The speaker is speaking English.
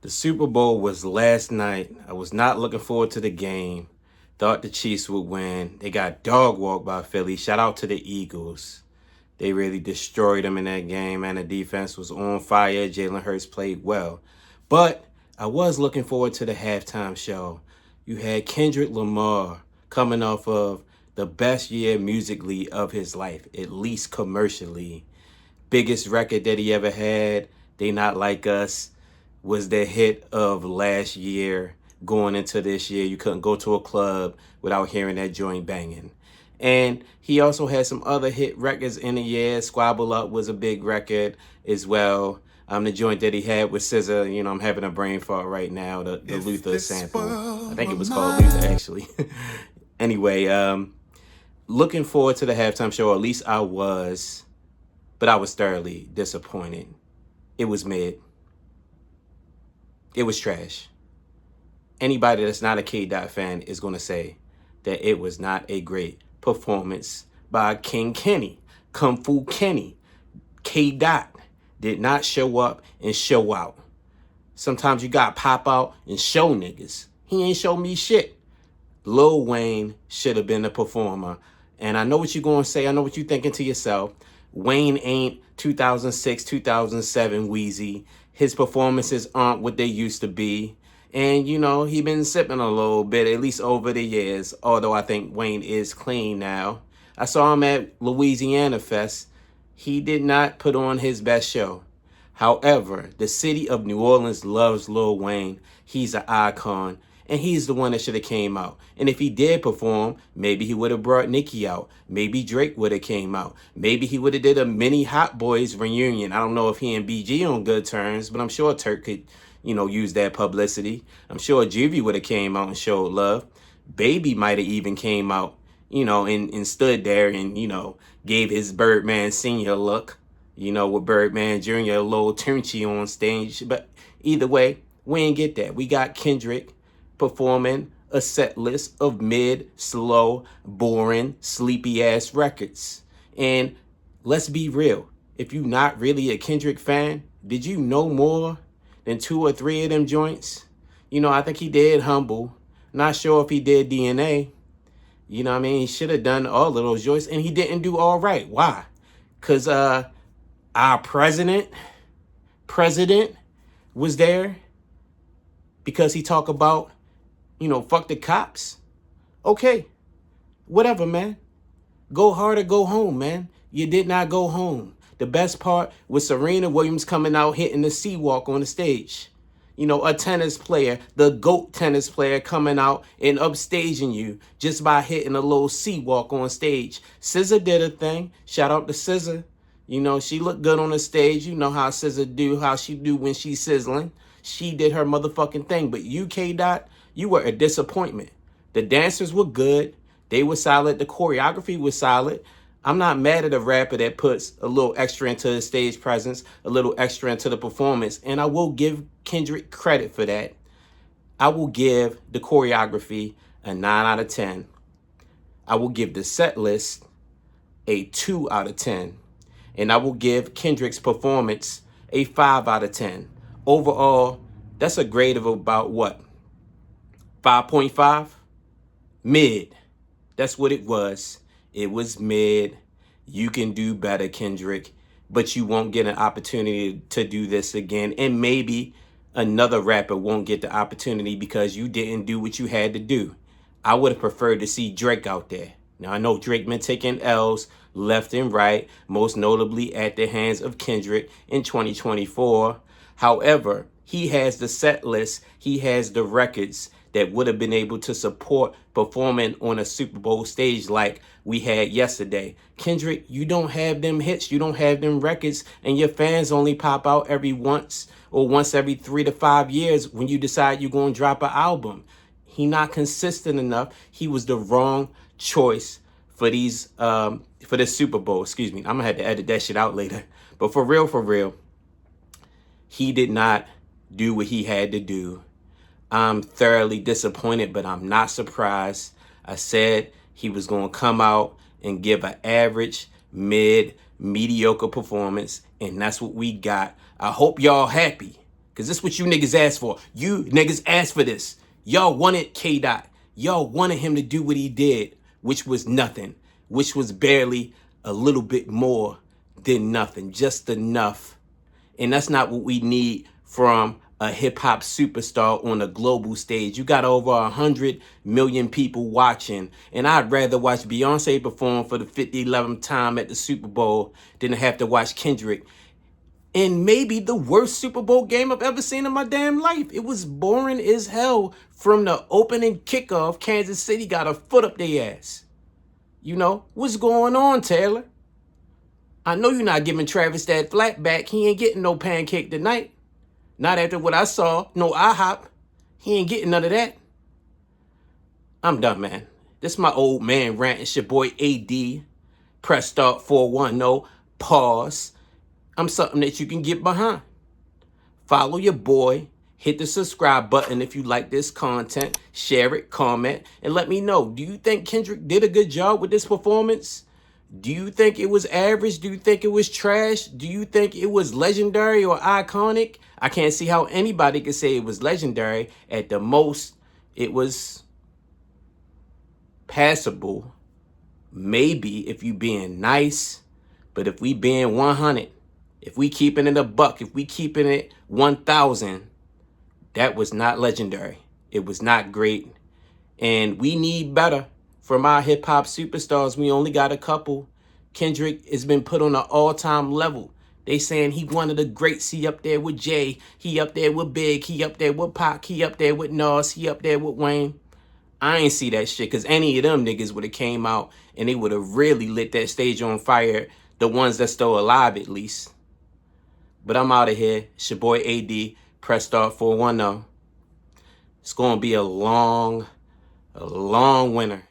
The Super Bowl was last night. I was not looking forward to the game. Thought the Chiefs would win. They got dog walked by Philly. Shout out to the Eagles. They really destroyed them in that game, and the defense was on fire. Jalen Hurts played well. But I was looking forward to the halftime show. You had Kendrick Lamar coming off of the best year musically of his life, at least commercially. Biggest record that he ever had. They Not Like Us was the hit of last year. Going into this year, you couldn't go to a club without hearing that joint banging. And he also had some other hit records in the year. Squabble Up was a big record as well. The joint that he had with SZA, I'm having a brain fart right now. The Luther sample. I think it was called Luther, actually. Anyway, looking forward to the halftime show. At least I was. But I was thoroughly disappointed. It was mid. It was trash. Anybody that's not a K-Dot fan is going to say that it was not a great performance by King Kenny. Kung Fu Kenny. K-Dot did not show up and show out. Sometimes you got to pop out and show niggas. He ain't show me shit. Lil Wayne should have been the performer. And I know what you're going to say. I know what you're thinking to yourself. Wayne ain't 2006, 2007 Wheezy. His performances aren't what they used to be. And, he been sipping a little bit, at least over the years, although I think Wayne is clean now. I saw him at Louisiana Fest. He did not put on his best show. However, the city of New Orleans loves Lil Wayne. He's an icon, and he's the one that should have came out. And if he did perform, maybe he would have brought Nicki out. Maybe Drake would have came out. Maybe he would have did a mini Hot Boys reunion. I don't know if he and BG on good terms, but I'm sure Turk could, use that publicity. I'm sure Juvie would have came out and showed love. Baby might have even came out, and stood there and, gave his Birdman Senior look, with Birdman Jr. a little turnchy on stage. But either way, we ain't get that. We got Kendrick performing a set list of mid, slow, boring, sleepy-ass records. And let's be real. If you're not really a Kendrick fan, did you know more than 2 or 3 of them joints? I think he did Humble. Not sure if he did DNA. He should have done all of those joints, and he didn't do all right. Why? Because our president was there because he talked about, fuck the cops. Okay, whatever, man. Go hard or go home, man. You did not go home. The best part was Serena Williams coming out hitting the C-walk on the stage. A tennis player, the GOAT tennis player, coming out and upstaging you just by hitting a little C-walk on stage. SZA did a thing. Shout out to SZA. She looked good on the stage. You know how SZA do, how she do when she's sizzling. She did her motherfucking thing. But you, K-Dot, you were a disappointment. The dancers were good. They were solid. The choreography was solid. I'm not mad at a rapper that puts a little extra into the stage presence, a little extra into the performance. And I will give Kendrick credit for that. I will give the choreography a 9 out of 10. I will give the set list a 2 out of 10. And I will give Kendrick's performance a 5 out of 10. Overall, that's a grade of about what? 5.5? Mid. That's what it was. It was mid. You can do better, Kendrick, but you won't get an opportunity to do this again. And maybe another rapper won't get the opportunity because you didn't do what you had to do. I would have preferred to see Drake out there. Now, I know Drake been taking L's left and right, most notably at the hands of Kendrick in 2024. However, he has the set list. He has the records that would have been able to support performing on a Super Bowl stage like we had yesterday. Kendrick, you don't have them hits. You don't have them records. And your fans only pop out every once every 3 to 5 years when you decide you're going to drop an album. He not consistent enough. He was the wrong choice for the Super Bowl. Excuse me. I'm going to have to edit that shit out later. But for real, he did not do what he had to do. I'm thoroughly disappointed, but I'm not surprised. I said he was going to come out and give an average, mediocre performance, and that's what we got. I hope y'all happy, Because this is what you niggas asked for. You niggas asked for this. Y'all wanted K-Dot. Y'all wanted him to do what he did, which was nothing, which was barely a little bit more than nothing, just enough. And that's not what we need from a hip-hop superstar on a global stage. You got over 100 million people watching, and I'd rather watch Beyonce perform for the 11th time at the Super Bowl than to have to watch Kendrick in maybe the worst Super Bowl game I've ever seen in my damn life. It was boring as hell from the opening kickoff. Kansas City got a foot up their ass. You know, what's going on, Taylor? I know you're not giving Travis that flat back. He ain't getting no pancake tonight. Not after what I saw. No IHOP. He ain't getting none of that. I'm done, man. This my old man rant. It's your boy AD. Press start 410. Pause. I'm something that you can get behind. Follow your boy. Hit the subscribe button if you like this content. Share it, comment, and let me know. Do you think Kendrick did a good job with this performance? Do you think it was average? Do you think it was trash? Do you think it was legendary or iconic? I can't see how anybody could say it was legendary. At the most, it was passable. Maybe if you being nice. But if we being 100, if we keeping it a buck, if we keeping it 1,000, that was not legendary. It was not great. And we need better from our hip-hop superstars. We only got a couple. Kendrick has been put on an all-time level. They saying he one of the greats. He up there with Jay. He up there with Big. He up there with Pac. He up there with Nas. He up there with Wayne. I ain't see that shit, because any of them niggas would have came out and they would have really lit that stage on fire. The ones that's still alive, at least. But I'm out of here. It's your boy AD. Press start 410. It's going to be a long winter.